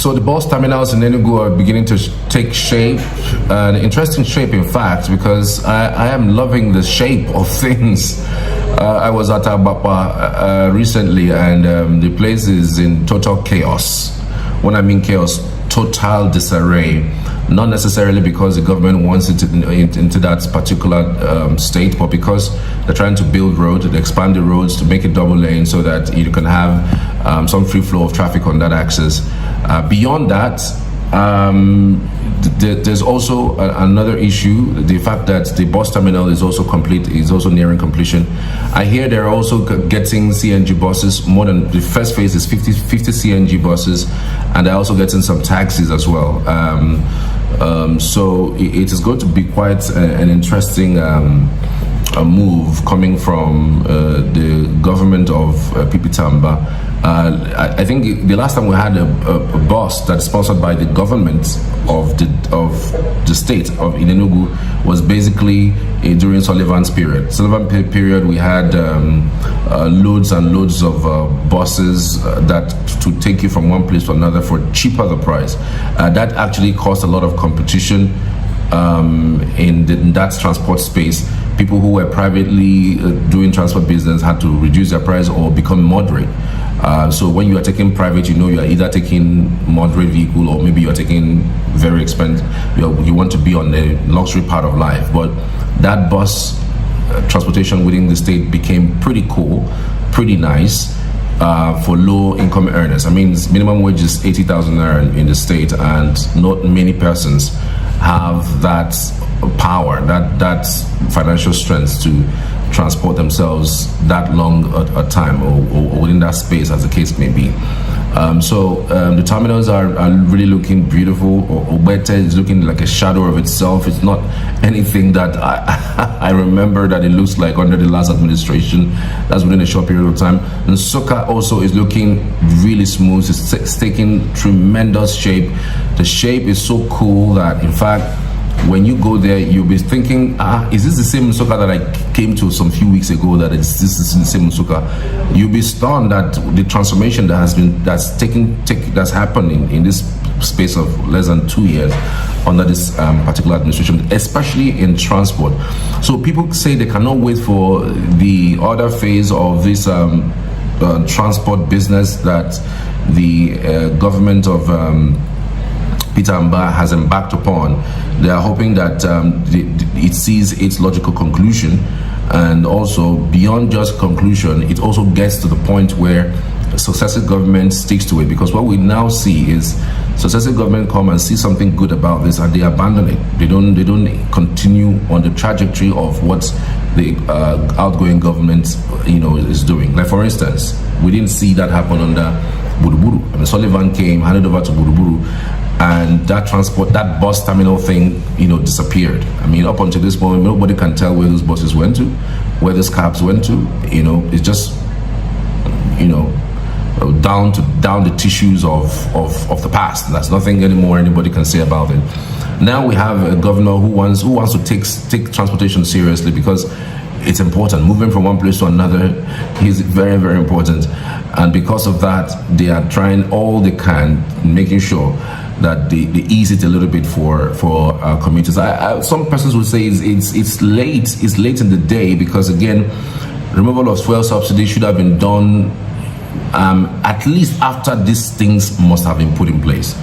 So the bus terminals in Enugu are beginning to take shape, an interesting shape, in fact, because I am loving the shape of things. I was at Abapa recently, and the place is in total chaos. When I mean chaos, total disarray. Not necessarily because the government wants it into that particular state, but because they're trying to build roads, expand the roads to make it double lane so that you can have some free flow of traffic on that axis. Beyond that, there's also another issue: the fact that the bus terminal is also nearing completion. I hear they're also getting CNG buses. More than the first phase is 50 CNG buses, and they're also getting some taxis as well. So it is going to be quite an interesting a move coming from the government of Pipitamba. I think the last time we had a bus that's sponsored by the government of the state of Enugu was basically during Sullivan's period. Sullivan period, we had loads and loads of buses that to take you from one place to another for cheaper the price. That actually caused a lot of competition in that transport space. People who were privately doing transport business had to reduce their price or become moderate. So when you are taking private, you are either taking moderate vehicle or maybe you are taking very expensive. You want to be on the luxury part of life. But that bus transportation within the state became pretty cool, pretty nice for low-income earners. I mean, minimum wage is 80,000 naira in the state, and not many persons have that power, that financial strength to transport themselves that long a time or within that space, as the case may be. So the terminals are really looking beautiful. Obete is looking like a shadow of itself. It's not anything that I remember that it looks like under the last administration. That's within a short period of time. And Soka also is looking really smooth. It's taking tremendous shape. The shape is so cool that, in fact, when you go there, you'll be thinking, is this the same Nsuka that I came to some few weeks ago? This is the same Nsuka. You'll be stunned at the transformation that's happened in this space of less than 2 years under this particular administration, especially in transport. So people say they cannot wait for the other phase of this transport business that the government of Peter Mba has embarked upon. They are hoping that it sees its logical conclusion, and also beyond just conclusion, it also gets to the point where successive government sticks to it. Because what we now see is successive government come and see something good about this and they abandon it. They don't continue on the trajectory of what the outgoing government is doing. Like, for instance, we didn't see that happen under Buruburu. I mean, Sullivan came, handed over to Buruburu, and that bus terminal thing, disappeared. I mean, up until this moment, nobody can tell where those buses went to, where those cabs went to. It's just, down the tissues of the past. There's nothing anymore anybody can say about it. Now we have a governor who wants to take transportation seriously, because it's important. Moving from one place to another is very, very important. And because of that, they are trying all they can, making sure that they ease it a little bit for our commuters. Some persons would say it's late in the day, because again, removal of fuel subsidy should have been done at least after these things must have been put in place.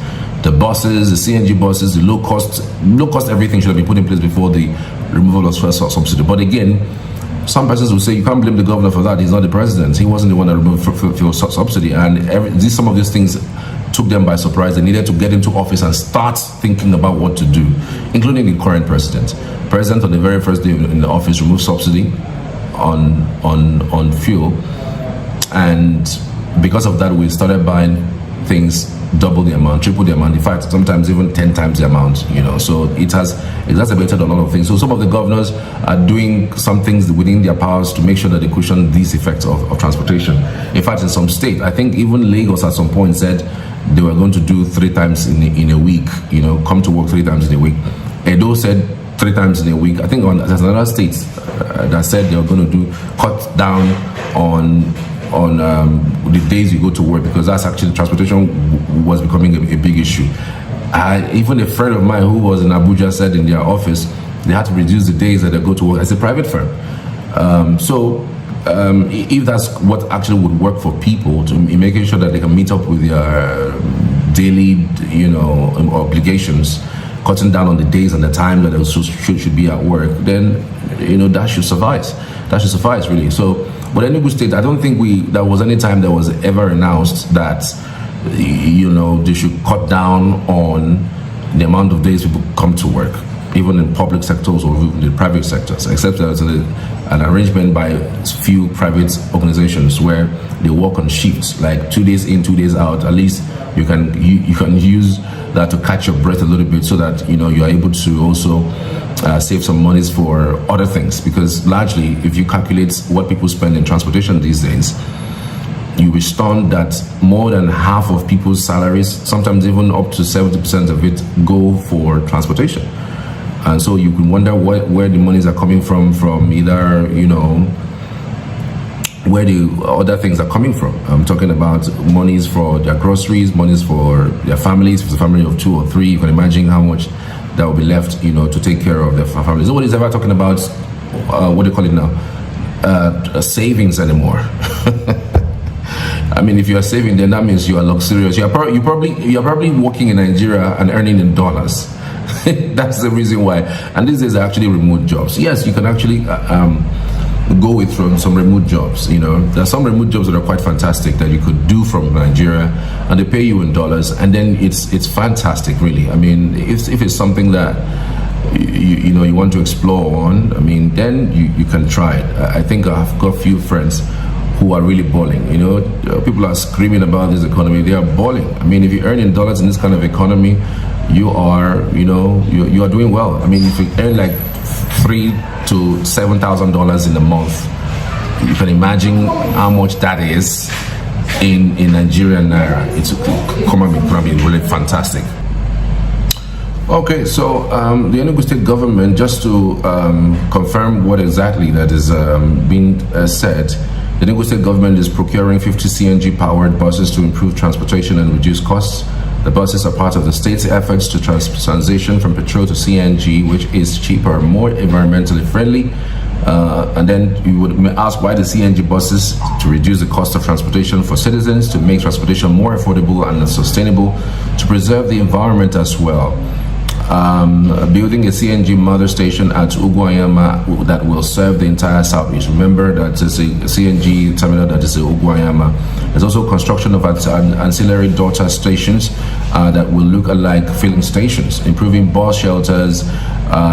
The buses, the CNG buses, the low cost everything should have been put in place before the removal of fuel subsidy. But again, some persons will say you can't blame the governor for that. He's not the president. He wasn't the one that removed fuel subsidy, and some of these things took them by surprise. They needed to get into office and start thinking about what to do, including the current president. President, on the very first day in the office, removed subsidy on fuel, and because of that, we started buying things double the amount, triple the amount, in fact, sometimes even 10 times the amount, so it has exacerbated a lot of things. So some of the governors are doing some things within their powers to make sure that they cushion these effects of transportation. In fact, in some state, I think even Lagos at some point said they were going to do 3 times in a week, come to work 3 times in a week. Edo said 3 times in a week. I think there's another state that said they were going to cut down on the days you go to work, because that's actually transportation was becoming a big issue. Even a friend of mine who was in Abuja said in their office they had to reduce the days that they go to work as a private firm. If that's what actually would work for people, to making sure that they can meet up with their daily, obligations, cutting down on the days and the time that they should be at work, then that should suffice. That should suffice, really. So, but Enugu State, I don't think there was any time that was ever announced that they should cut down on the amount of days people come to work, even in public sectors or even in the private sectors, except there's an arrangement by few private organizations where they work on shifts, like 2 days in, 2 days out. At least you can use that to catch your breath a little bit, so that you are able to also save some monies for other things. Because largely, if you calculate what people spend in transportation these days, you'll be stunned that more than half of people's salaries, sometimes even up to 70% of it, go for transportation. And so you can wonder where the monies are coming from either, where the other things are coming from. I'm talking about monies for their groceries, monies for their families. If it's a family of 2 or 3, you can imagine how much that will be left, to take care of their families. Nobody's ever talking about, what do you call it now? Savings anymore. I mean, if you are saving, then that means you are luxurious. You're probably working in Nigeria and earning in dollars. That's the reason why. And these days are actually remote jobs. Yes, you can actually go with some remote jobs. There are some remote jobs that are quite fantastic that you could do from Nigeria, and they pay you in dollars, and then it's fantastic, really. I mean, if it's something that you want to explore on, I mean, then you can try it. I think I've got a few friends who are really balling. People are screaming about this economy. They are balling. I mean, if you earn in dollars in this kind of economy, you are doing well. I mean, if you earn like $3,000 to $7,000 in a month, you can imagine how much that is in Nigerian naira. It's gonna be really fantastic. Okay, so the Enugu State government, just to confirm what exactly that is being said, the Enugu State government is procuring 50 CNG-powered buses to improve transportation and reduce costs. The buses are part of the state's efforts to transition from petrol to CNG, which is cheaper, more environmentally friendly. And then you would ask, why the CNG buses? To reduce the cost of transportation for citizens, to make transportation more affordable and sustainable, to preserve the environment as well. Building a CNG mother station at Ugwuanyama that will serve the entire southeast. Remember that it's a CNG terminal that is in Ugwuanyama. There's also construction of ancillary daughter stations that will look like filling stations, improving bus shelters,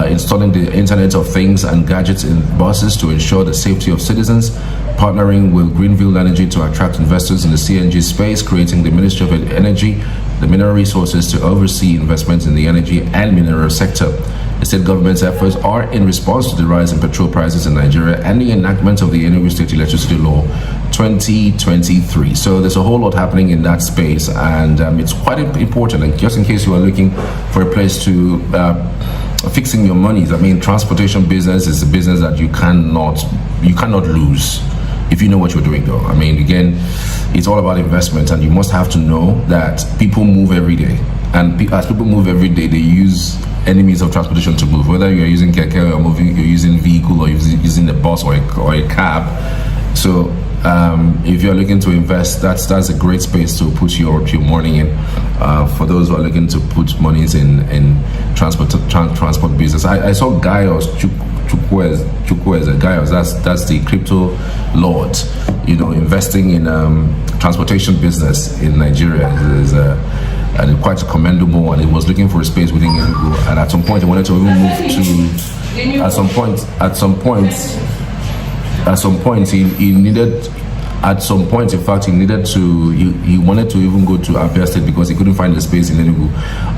installing the Internet of Things and gadgets in buses to ensure the safety of citizens, partnering with Greenville Energy to attract investors in the CNG space, creating the Ministry of Energy, the mineral resources to oversee investments in the energy and mineral sector. The state government's efforts are in response to the rise in petrol prices in Nigeria and the enactment of the Enugu State Electricity Law 2023. So there's a whole lot happening in that space, and it's quite important. And just in case you are looking for a place to fixing your monies, I mean, transportation business is a business that you cannot lose if you know what you're doing, though. I mean, again, it's all about investment, and you must have to know that people move every day, and as people move every day, they use enemies of transportation to move. Whether you're using keke or you're using vehicle, or you're using a bus or a cab. So if you're looking to invest, that's a great space to put your money in. For those who are looking to put monies in transport business, I saw Gaius Chukwueze. Gaius, that's the crypto lord, investing in transportation business in Nigeria is and quite commendable, and he was looking for a space within Enugu, and at some point he wanted to even move to at some point he needed, at some point, in fact, he wanted to even go to Abia State because he couldn't find the space in Enugu.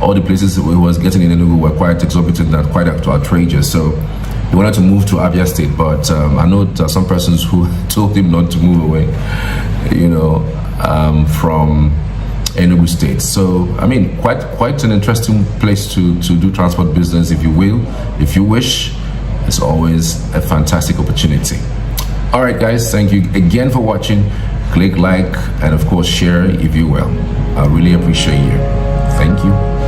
All the places he was getting in Enugu were quite exorbitant and quite outrageous. So he wanted to move to Abia State, but I know there are some persons who told him not to move away, from Enugu State. So, I mean, quite an interesting place to do transport business, if you will, if you wish. It's always a fantastic opportunity. All right, guys, thank you again for watching. click like, and of course share if you will. I really appreciate you. Thank you.